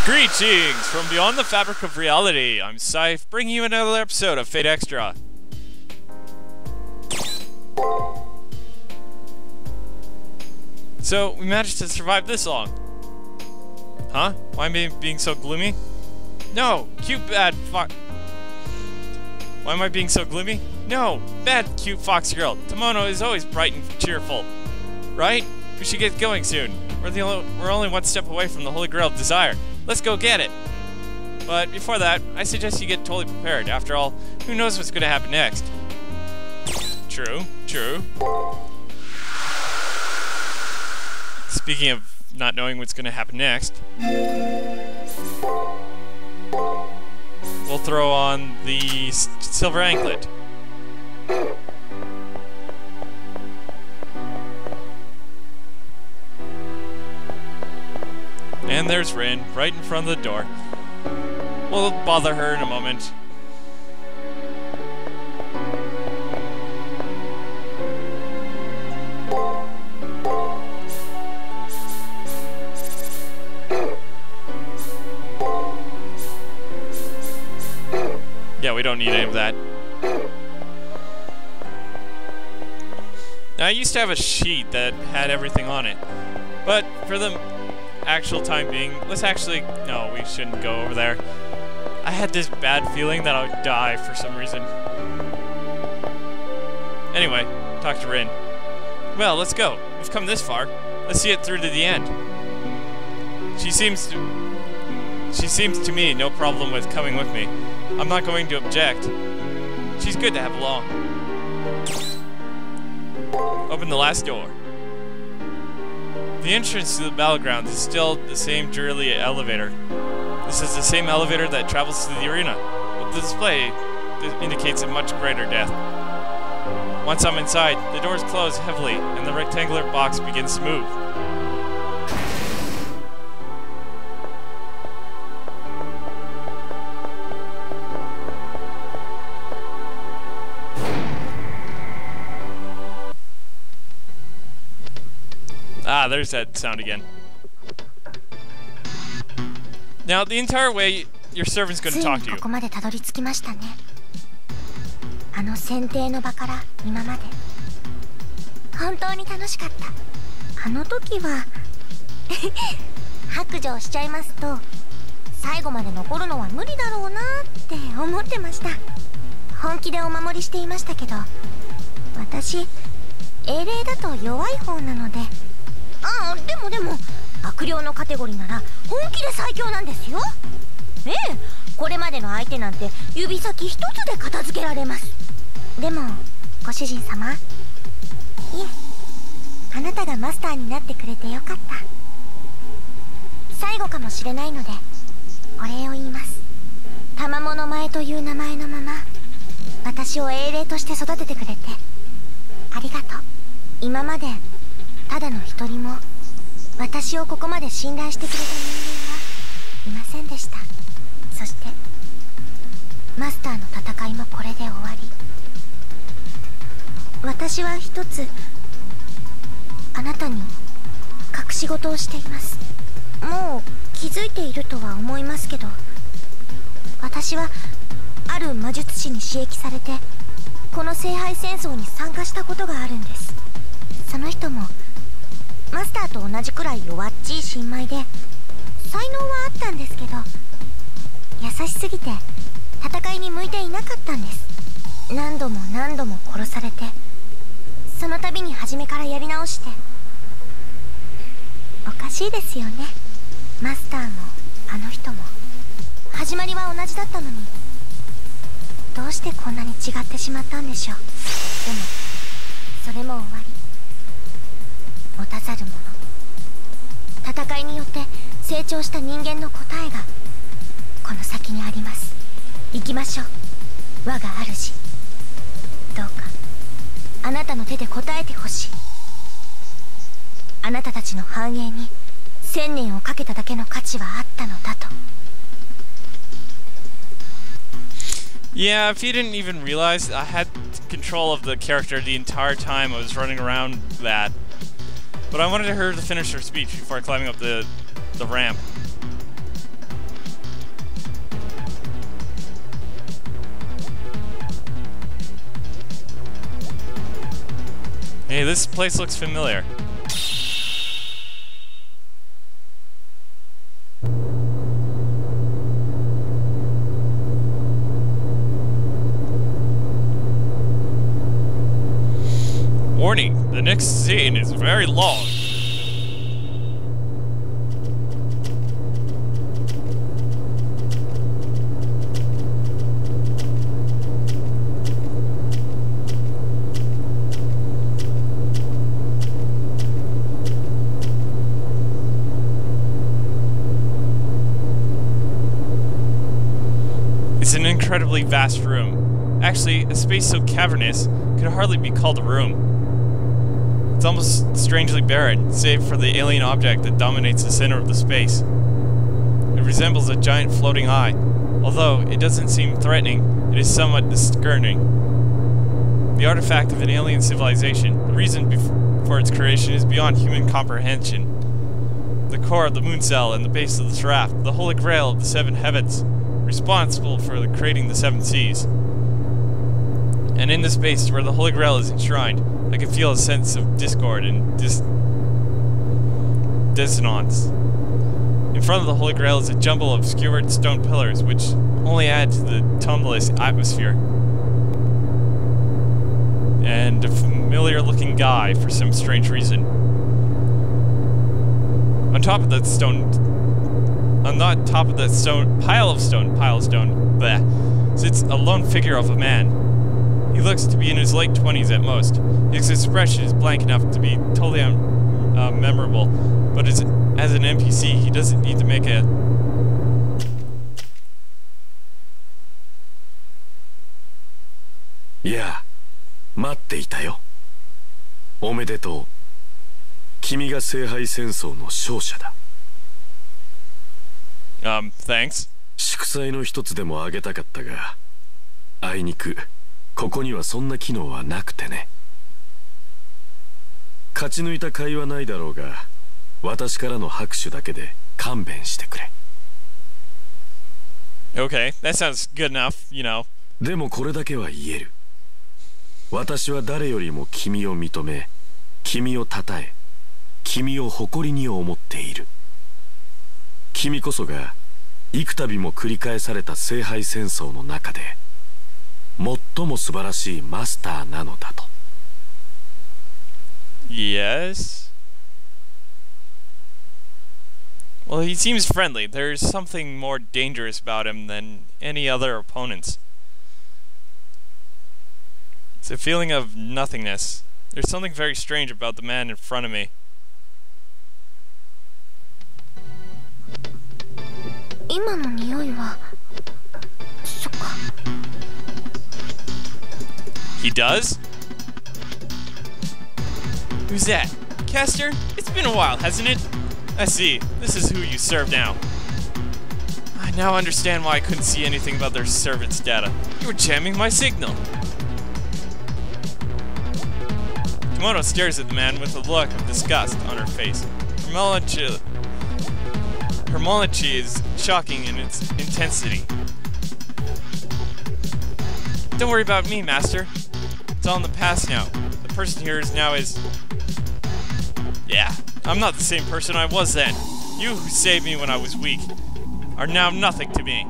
Greetings from beyond the fabric of reality. I'm Scythe, bringing you another episode of Fate Extra. So, we managed to survive this long. Huh? Why am I being so gloomy? No! Cute bad fox... Why am I being so gloomy? No! Bad cute fox girl. Tomono is always bright and cheerful. Right? We should get going soon. We're only one step away from the Holy Grail of Desire. Let's go get it! But before that, I suggest you get totally prepared. After all, who knows what's going to happen next? True, true. Speaking of not knowing what's going to happen next, we'll throw on the silver anklet. And there's Rin, right in front of the door. We'll bother her in a moment. Yeah, we don't need any of that. Now, I used to have a sheet that had everything on it, but for the actual time being, no, we shouldn't go over there. I had this bad feeling that I would die for some reason. Anyway, talk to Rin. Well, let's go. We've come this far. Let's see it through to the end. She seems to me no problem with coming with me. I'm not going to object. She's good to have along. Open the last door. The entrance to the battlegrounds is still the same dreary elevator. This is the same elevator that travels to the arena, but the display indicates a much greater depth. Once I'm inside, the doors close heavily and the rectangular box begins to move. Ah, there's that sound again. Now, the entire way, your servant's going to talk to you. ここまでたどり着きましたね。あの選定の場から今まで本当に楽しかった。あの時は白状しちゃいますと、最後まで残るのは無理だろうなって思ってました。本気でお守りしていましたけど、私英霊だと弱い方なので。でも悪霊のカテゴリーなら本気で最強なんですよ。ええ、これまでの相手なんて指先一つで片付けられます。でもご主人様、いえ、あなたがマスターになってくれてよかった。最後かもしれないのでお礼を言います。賜物前という名前のまま私を英霊として育ててくれてありがとう。今までただの一人も私をここまで信頼してくれた人間はいませんでした。そしてマスターの戦いもこれで終わり。私は一つあなたに隠し事をしています。もう気づいているとは思いますけど、私はある魔術師に刺激されてこの聖杯戦争に参加したことがあるんです。その人もマスターと同じくらい弱っちい新米で才能はあったんですけど、優しすぎて戦いに向いていなかったんです。何度も何度も殺されて、その度に初めからやり直して。おかしいですよね。マスターもあの人も始まりは同じだったのに、どうしてこんなに違ってしまったんでしょう。でもそれも終わり。持たざる者、戦いによって成長した人間の答えがこの先にあります。行きましょう、我が主。どうかあなたの手で答えてほしい。あなたたちの繁栄に1000年をかけただけの価値はあったのだと。Yeah, if you didn't even realize, I had control of the character the entire time I was running around that. But I wanted her to finish her speech before climbing up the ramp. Hey, this place looks familiar. Warning, the next scene is very long. It's an incredibly vast room. Actually, a space so cavernous could hardly be called a room. It's almost strangely barren, save for the alien object that dominates the center of the space. It resembles a giant floating eye. Although it doesn't seem threatening, it is somewhat disconcerting. The artifact of an alien civilization, the reason for its creation is beyond human comprehension. The core of the moon cell and the base of the raft, the holy grail of the seven heavens, responsible for creating the seven seas. And in the space where the holy grail is enshrined, I can feel a sense of discord and dissonance. In front of the holy grail is a jumble of skewered stone pillars, which only add to the tumultuous atmosphere. And a familiar-looking guy for some strange reason. On top of that pile of stone, sits a lone figure of a man. He looks to be in his late 20s at most. His expression is blank enough to be totally memorable, but as an NPC, he doesn't need to make a... Yeah, 待っていたよ。おめでとう。君が聖杯戦争の勝者だ。Thanks. 祝祭の一つでもあげたかったが、あいにくここにはそんな機能はなくてね。勝ち抜いた甲斐はないだろうが、私からの拍手だけで勘弁してくれ。Okay, that sounds good enough, you know. でもこれだけは言える。私は誰よりも君を認め、君を称え、君を誇りに思っている。君こそが幾度も繰り返された聖杯戦争の中で最も素晴らしいマスターなのだと。Yes. Well, he seems friendly. There's something more dangerous about him than any other opponents. It's a feeling of nothingness. There's something very strange about the man in front of me. He does? Who's that? Caster? It's been a while, hasn't it? I see. This is who you serve now. I now understand why I couldn't see anything about their servants' data. You were jamming my signal. Komodo stares at the man with a look of disgust on her face. Her melancholy is shocking in its intensity. Don't worry about me, Master. It's all in the past now. The person here is... Yeah, I'm not the same person I was then. You who saved me when I was weak are now nothing to me.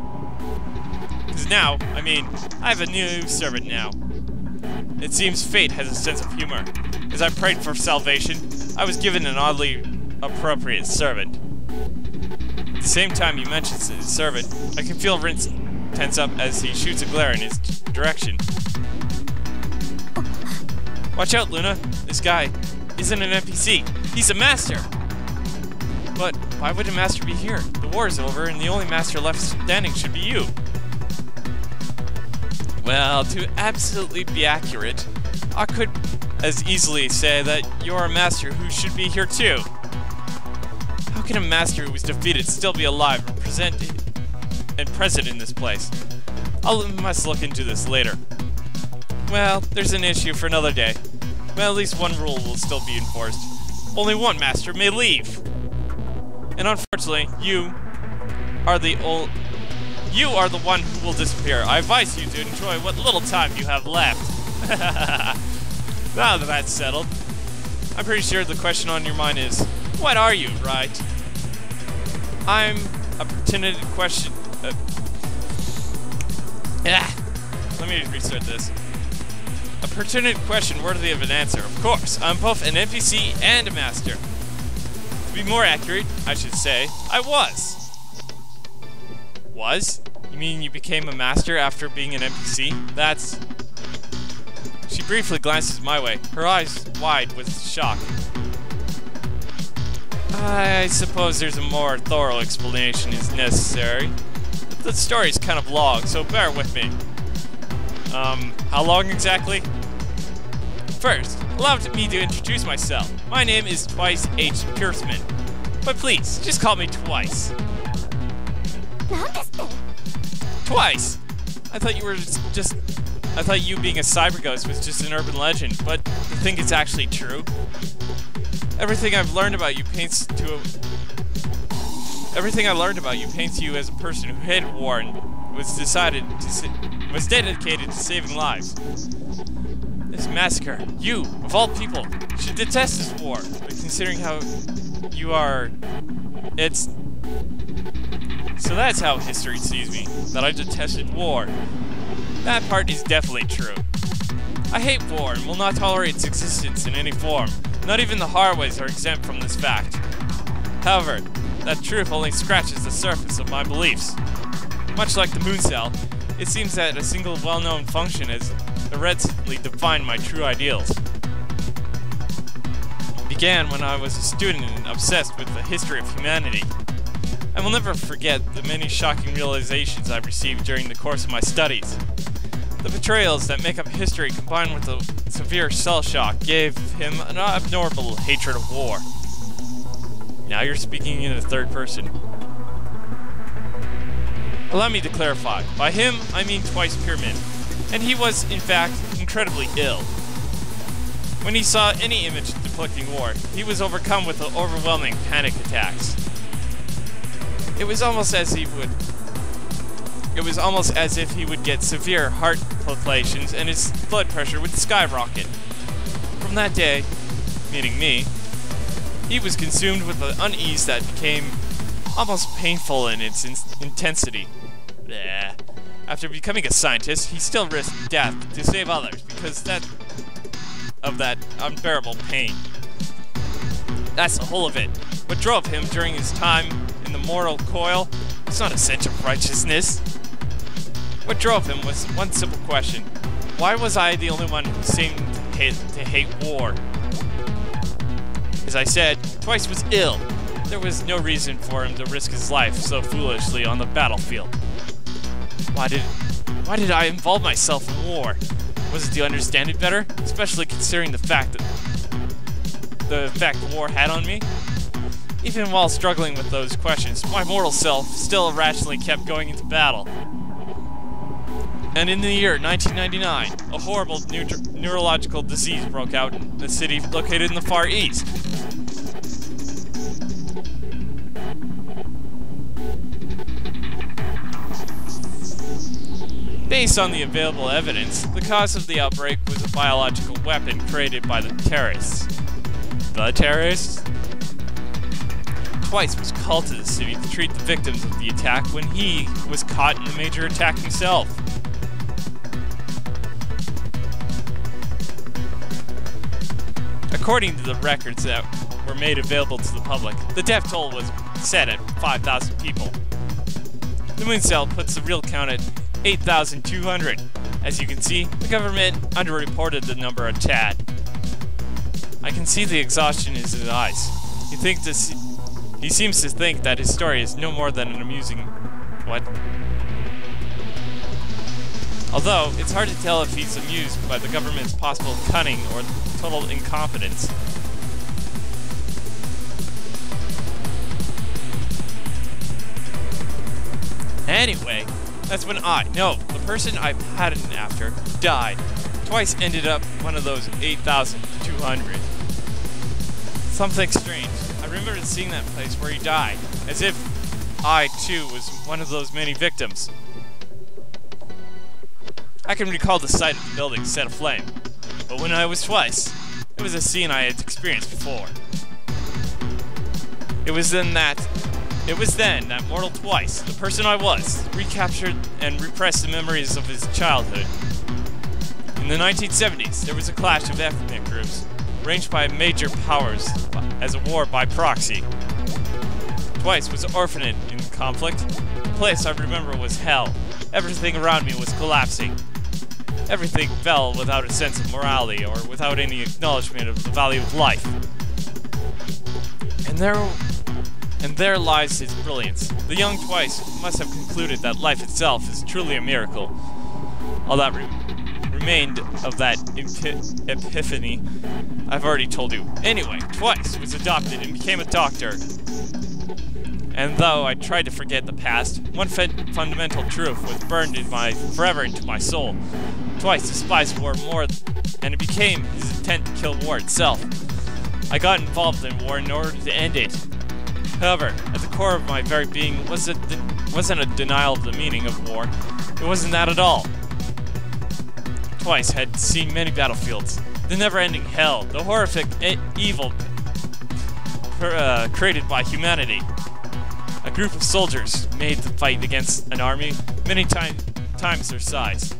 Because now, I have a new servant now. It seems fate has a sense of humor. As I prayed for salvation, I was given an oddly appropriate servant. At the same time he mentions his servant, I can feel Rince tense up as he shoots a glare in his direction. Watch out, Luna. This guy isn't an NPC. He's a master. But why would a master be here? The war is over, and the only master left standing should be you. Well, to absolutely be accurate, I could as easily say that you're a master who should be here too. How can a master who was defeated still be alive and present in this place? I must look into this later. Well, there's an issue for another day. Well, at least one rule will still be enforced. Only one master may leave. And unfortunately, you are the one who will disappear. I advise you to enjoy what little time you have left. Now that that's settled, I'm pretty sure the question on your mind is, what are you, right? I'm a pertinent question. Let me restart this. A pertinent question worthy of an answer. Of course, I'm both an NPC and a master. To be more accurate, I should say, I was. Was? You mean you became a master after being an NPC? That's... She briefly glances my way, her eyes wide with shock. I suppose there's a more thorough explanation is necessary. But the story's kind of long, so bear with me. How long exactly? First, allow me to introduce myself. My name is Twice H. Pierceman. But please, just call me Twice. Twice! I thought you were just... I thought you being a cyber ghost was just an urban legend, but you think it's actually true? Everything I've learned about you paints to Everything I learned about you paints you as a person who hated war and was dedicated to saving lives. This massacre, you, of all people, should detest this war, but considering how you are... It's... So that's how history sees me, that I detested war. That part is definitely true. I hate war and will not tolerate its existence in any form. Not even the Harways are exempt from this fact. However, that truth only scratches the surface of my beliefs. Much like the moon cell, it seems that a single well-known function has irreducibly defined my true ideals. It began when I was a student and obsessed with the history of humanity. I will never forget the many shocking realizations I received during the course of my studies. The betrayals that make up history combined with the severe shell shock gave him an abnormal hatred of war. Now you're speaking in the third person. Allow me to clarify. By him, I mean Twice Pyramid, and he was, in fact, incredibly ill. When he saw any image depicting war, he was overcome with overwhelming panic attacks. It was almost as if he would get severe heart palpitations and his blood pressure would skyrocket. From that day, meaning me, he was consumed with an unease that became almost painful in its intensity. Bleh. After becoming a scientist, he still risked death to save others because of that unbearable pain. That's the whole of it. What drove him during his time in the mortal coil was not a sense of righteousness. What drove him was one simple question. Why was I the only one who seemed to hate war? As I said, Twice was ill. There was no reason for him to risk his life so foolishly on the battlefield. Why did I involve myself in war? Was it to understand it better? Especially considering the effect war had on me? Even while struggling with those questions, my mortal self still irrationally kept going into battle. And in the year 1999, a horrible neurological disease broke out in the city located in the Far East. Based on the available evidence, the cause of the outbreak was a biological weapon created by the terrorists. The terrorists? Twice was called to the city to treat the victims of the attack when he was caught in the major attack himself. According to the records that were made available to the public, the death toll was set at 5,000 people. The moon cell puts the real count at 8,200. As you can see, the government underreported the number a tad. I can see the exhaustion in his eyes. He seems to think that his story is no more than an amusing... what? Although, it's hard to tell if he's amused by the government's possible cunning or total incompetence. Anyway, that's when the person I patterned after, died. Twice ended up one of those 8,200. Something strange. I remember seeing that place where he died, as if I, too, was one of those many victims. I can recall the sight of the building set aflame, but when I was Twice, it It was a scene I had experienced before. It was then that mortal Twice, the person I was, recaptured and repressed the memories of his childhood. In the 1970s, there was a clash of ethnic groups, arranged by major powers as a war by proxy. Twice was orphaned in conflict. The place I remember was hell. Everything around me was collapsing. Everything fell without a sense of morality or without any acknowledgement of the value of life. And there lies his brilliance. The young Twice must have concluded that life itself is truly a miracle. All that remained of that epiphany I've already told you. Anyway, Twice was adopted and became a doctor. And though I tried to forget the past, one fundamental truth was burned forever into my soul. Twice despised war more, and it became his intent to kill war itself. I got involved in war in order to end it. However, at the core of my very being wasn't a denial of the meaning of war. It wasn't that at all. Twice had seen many battlefields, the never-ending hell, the horrific evil created by humanity. A group of soldiers made the fight against an army many times their size.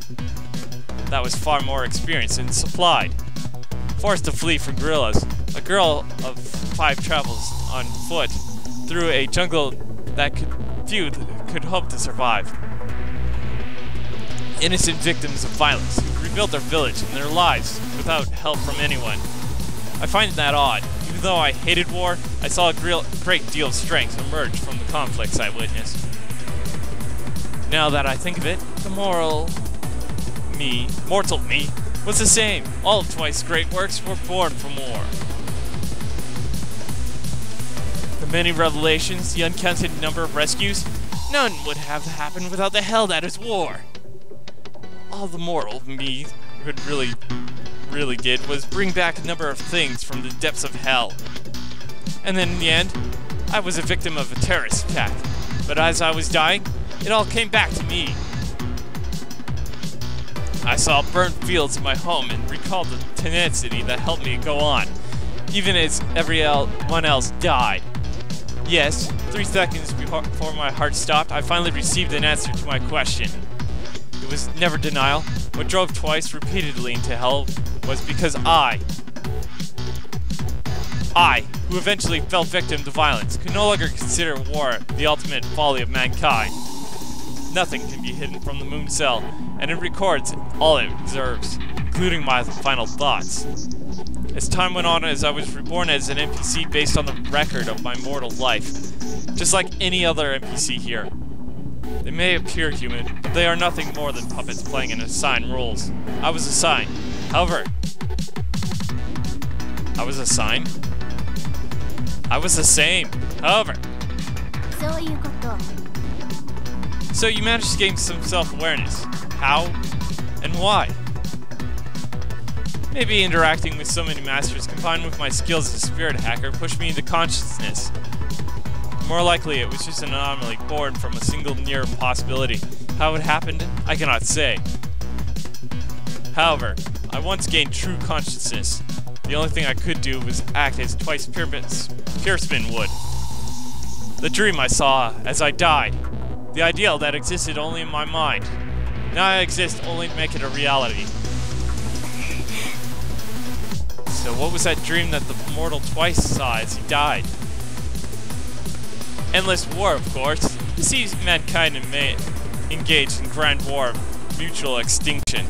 That was far more experienced and supplied. Forced to flee from guerrillas, a girl of 5 travels on foot through a jungle that few could hope to survive. Innocent victims of violence who rebuilt their village and their lives without help from anyone. I find that odd. Even though I hated war, I saw a great deal of strength emerge from the conflicts I witnessed. Now that I think of it, the mortal me, was the same. All of Twice's great works were born from war. The many revelations, the uncounted number of rescues, none would have happened without the hell that is war. All the mortal me really did was bring back a number of things from the depths of hell. And then in the end, I was a victim of a terrorist attack. But as I was dying, it all came back to me. I saw burnt fields in my home and recalled the tenacity that helped me go on, even as everyone else died. Yes, 3 seconds before my heart stopped, I finally received an answer to my question. It was never denial. What drove Twice repeatedly into hell was because I, who eventually fell victim to violence, could no longer consider war the ultimate folly of mankind. Nothing can be hidden from the moon cell, and it records all it observes, including my final thoughts. As time went on, as I was reborn as an NPC based on the record of my mortal life, just like any other NPC here. They may appear human, but they are nothing more than puppets playing in assigned roles. I was assigned. However, I was assigned? I was the same. However. So you managed to gain some self-awareness. How? And why? Maybe interacting with so many masters combined with my skills as a spirit hacker pushed me into consciousness. More likely, it was just an anomaly born from a single near possibility. How it happened, I cannot say. However, I once gained true consciousness. The only thing I could do was act as Twice Pierceman would. The dream I saw as I died. The ideal that existed only in my mind. Now I exist only to make it a reality. So what was that dream that the mortal Twice saw as he died? Endless war, of course. He sees mankind engaged in grand war of mutual extinction.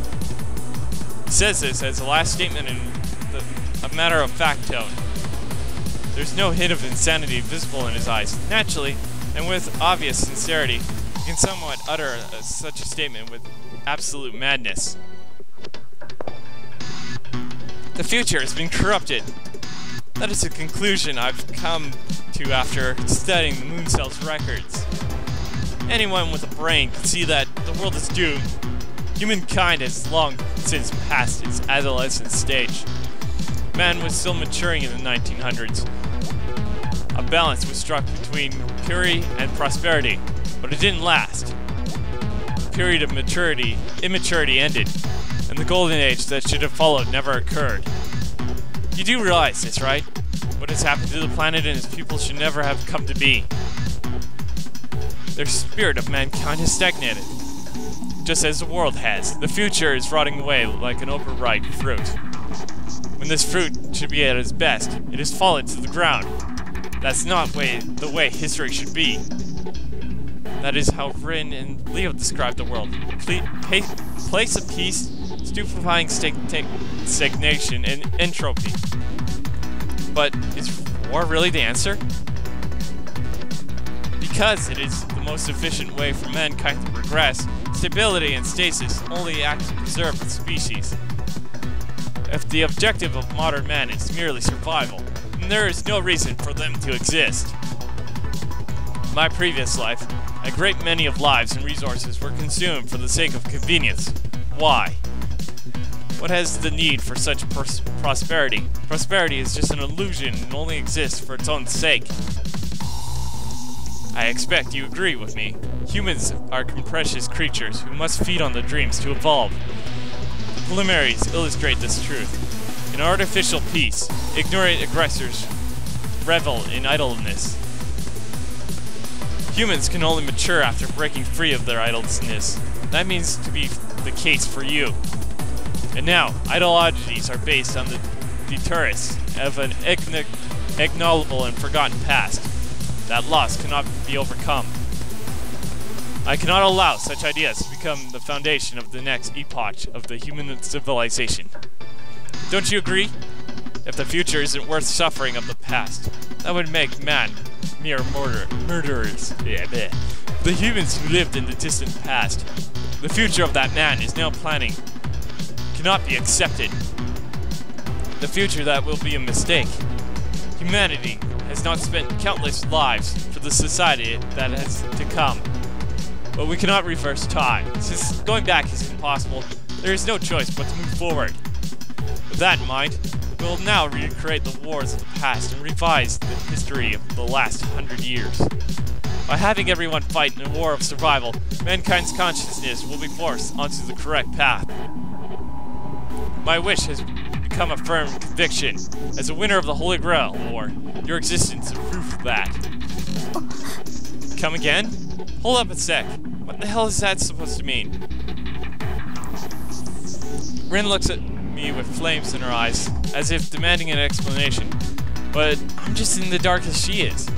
He says this as a last statement in a matter-of-fact tone. There's no hint of insanity visible in his eyes. Naturally, and with obvious sincerity, he can somewhat utter such a statement with absolute madness. The future has been corrupted. That is a conclusion I've come to after studying the moon cell's records. Anyone with a brain can see that the world is doomed. Humankind has long since passed its adolescent stage. Man was still maturing in the 1900s. A balance was struck between purity and prosperity, but it didn't last. The period of immaturity ended, and the golden age that should have followed never occurred. You do realize this, right? What has happened to the planet and its people should never have come to be. Their spirit of mankind has stagnated, just as the world has. The future is rotting away like an overripe fruit. When this fruit should be at its best, it has fallen to the ground. That's not the way history should be. That is how Rin and Leo described the world. Place of peace, stupefying stagnation, and entropy. But is war really the answer? Because it is the most efficient way for mankind to progress, stability and stasis only act to preserve the species. If the objective of modern man is merely survival, then there is no reason for them to exist. In my previous life, a great many of lives and resources were consumed for the sake of convenience. Why? What has the need for such prosperity? Prosperity is just an illusion and only exists for its own sake. I expect you agree with me. Humans are capricious creatures who must feed on their dreams to evolve. The preliminaries illustrate this truth. In artificial peace, ignorant aggressors revel in idleness. Humans can only mature after breaking free of their idleness. That means to be the case for you. And now, ideologies are based on the deterrence of an ignoble and forgotten past. That loss cannot be overcome. I cannot allow such ideas to become the foundation of the next epoch of the human civilization. Don't you agree? If the future isn't worth suffering of the past, that would make man mere murderers. Yeah, bleh. The humans who lived in the distant past, the future of that man is now planning, cannot be accepted. The future that will be a mistake. Humanity has not spent countless lives for the society that has to come. But we cannot reverse time. Since going back is impossible, there is no choice but to move forward. With that in mind, we will now recreate the wars of the past and revise the history of the last 100 years. By having everyone fight in a war of survival, mankind's consciousness will be forced onto the correct path. My wish has become a firm conviction. As a winner of the Holy Grail War, your existence is proof of that. Come again? Hold up a sec. What the hell is that supposed to mean? Rin looks at me with flames in her eyes, as if demanding an explanation. But I'm just in the dark as she is.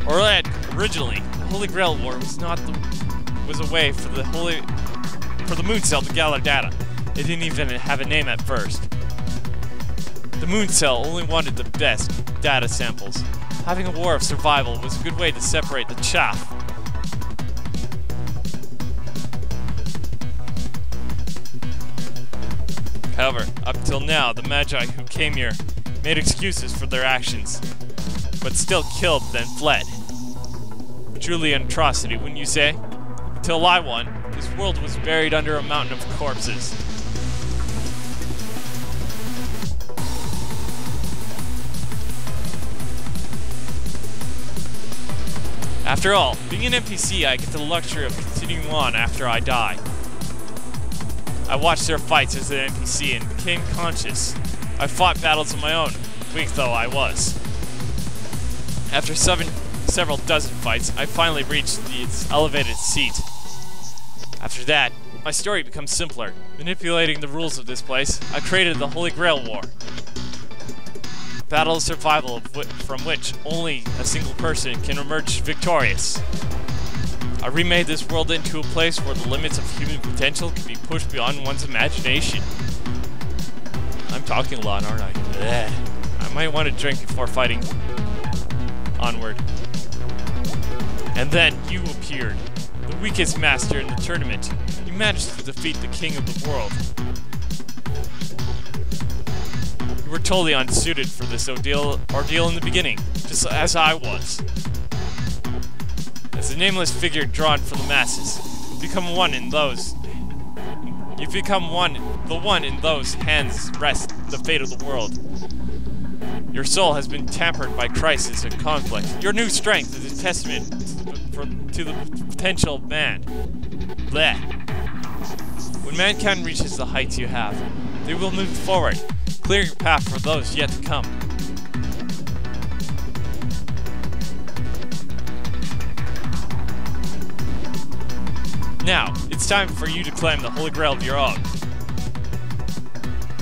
Originally, the Holy Grail War was a way for the Moon Cell to gather data. It didn't even have a name at first. The Moon Cell only wanted the best data samples. Having a war of survival was a good way to separate the chaff. However, up till now, the Magi who came here made excuses for their actions, but still killed then fled. Truly an atrocity, wouldn't you say? Until I won, this world was buried under a mountain of corpses. After all, being an NPC, I get the luxury of continuing on after I die. I watched their fights as an NPC and became conscious. I fought battles of my own, weak though I was. After several dozen fights, I finally reached its elevated seat. After that, my story becomes simpler. Manipulating the rules of this place, I created the Holy Grail War. Battle of survival from which only a single person can emerge victorious. I remade this world into a place where the limits of human potential can be pushed beyond one's imagination. I'm talking a lot, aren't I? Blech. I might want to drink before fighting. Onward. And then you appeared, the weakest master in the tournament. You managed to defeat the king of the world. You were totally unsuited for this ordeal in the beginning, just as I was. As a nameless figure drawn from the masses, you've become one in those hands rests the fate of the world. Your soul has been tampered by crisis and conflict. Your new strength is a testament to the potential of man. Bleh. When mankind reaches the heights you have, they will move forward. clearing your path for those yet to come. Now, it's time for you to claim the Holy Grail of your own.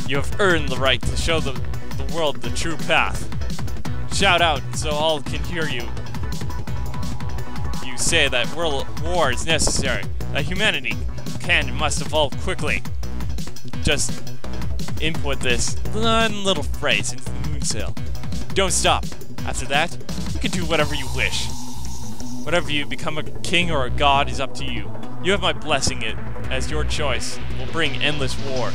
You have earned the right to show the world the true path. Shout out so all can hear you. You say that world war is necessary, that humanity can and must evolve quickly. Just input this one little phrase into the moon sail. Don't stop. After that, you can do whatever you wish. Whatever you become, a king or a god, is up to you. You have my blessing, it as your choice will bring endless war.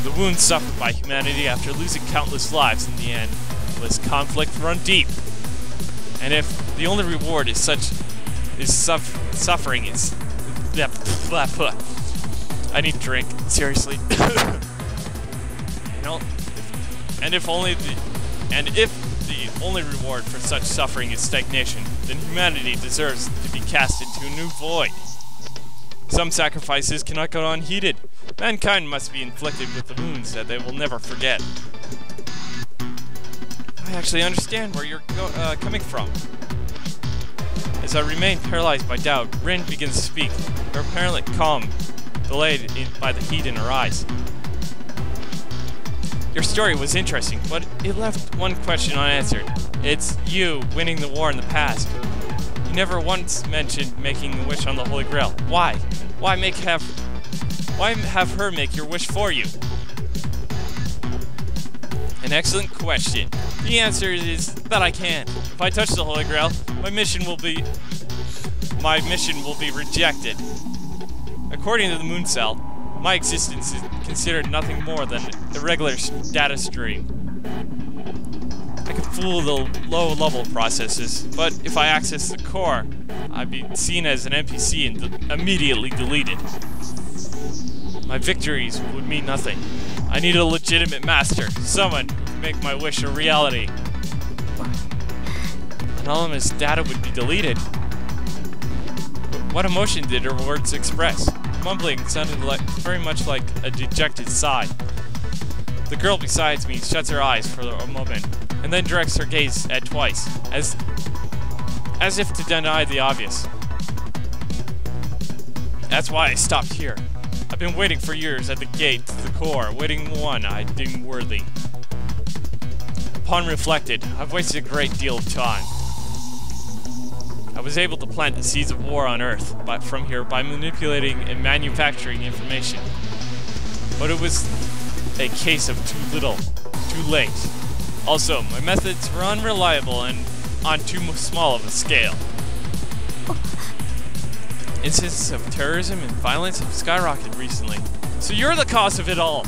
The wounds suffered by humanity after losing countless lives in the end. This conflict run deep. And if the only reward is suffering is... I need a drink, seriously. If the only reward for such suffering is stagnation, then humanity deserves to be cast into a new void. Some sacrifices cannot go unheeded. Mankind must be inflicted with the wounds that they will never forget. I actually understand where you're coming from. As I remain paralyzed by doubt, Rin begins to speak, her apparent calm delayed by the heat in her eyes. Your story was interesting, but it left one question unanswered. It's you winning the war in the past. You never once mentioned making a wish on the Holy Grail. Why? Why have her make your wish for you? An excellent question. The answer is that I can't. If I touch the Holy Grail, my mission will be rejected. According to the moon cell, my existence is considered nothing more than a regular data stream. I can fool the low-level processes, but if I access the core, I'd be seen as an NPC and immediately deleted. My victories would mean nothing. I need a legitimate master, someone who can make my wish a reality. Anonymous data would be deleted. What emotion did her words express? Mumbling sounded very much like a dejected sigh. The girl beside me shuts her eyes for a moment, and then directs her gaze at Twice, as if to deny the obvious. That's why I stopped here. I've been waiting for years at the gate to the core, waiting the one I deem worthy. Upon reflected, I've wasted a great deal of time. I was able to plant the seeds of war on Earth from here by manipulating and manufacturing information. But it was a case of too little, too late. Also, my methods were unreliable and on too small of a scale. Instances of terrorism and violence have skyrocketed recently. So you're the cause of it all!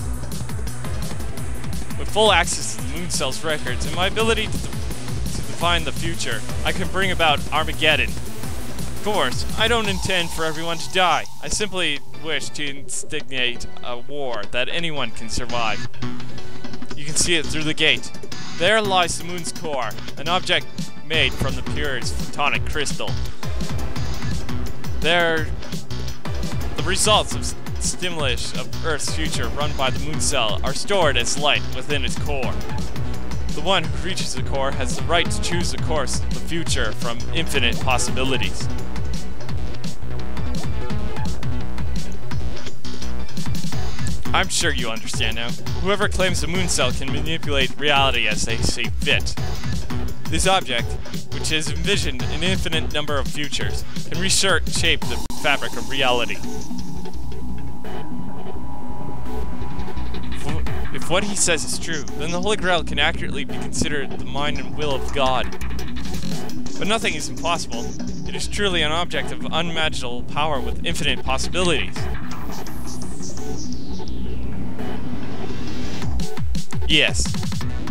With full access to the moon cell's records and my ability to define the future, I can bring about Armageddon. Of course, I don't intend for everyone to die. I simply wish to instigate a war that anyone can survive. You can see it through the gate. There lies the moon's core, an object made from the purest photonic crystal. There, the results of stimulus of Earth's future run by the moon cell are stored as light within its core. The one who reaches the core has the right to choose the course of the future from infinite possibilities. I'm sure you understand now. Whoever claims the moon cell can manipulate reality as they see fit. This object, which has envisioned an infinite number of futures, can reshape the fabric of reality. If what he says is true, then the Holy Grail can accurately be considered the mind and will of God. But nothing is impossible. It is truly an object of unimaginable power with infinite possibilities. Yes,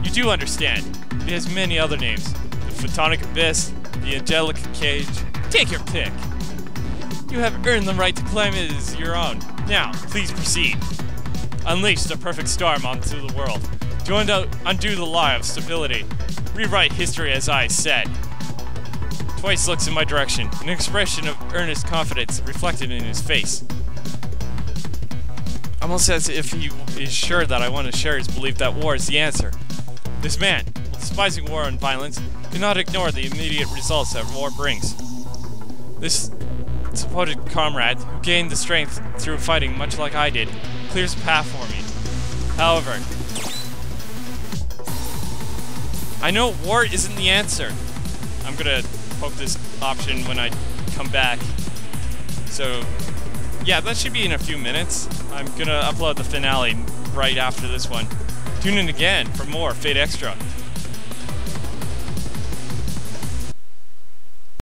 you do understand. It has many other names. The Photonic Abyss, the Angelic Cage. Take your pick. You have earned the right to claim it as your own. Now, please proceed. Unleash the perfect storm onto the world. To undo the lie of stability. Rewrite history as I said. Twice looks in my direction, an expression of earnest confidence reflected in his face. Almost as if he is sure that I want to share his belief that war is the answer. This man, while despising war and violence, cannot ignore the immediate results that war brings. This supposed comrade, who gained the strength through fighting much like I did, clears a path for me. However, I know war isn't the answer. I'm gonna poke this option when I come back. So, yeah, that should be in a few minutes. I'm gonna upload the finale right after this one. Tune in again for more Fate Extra.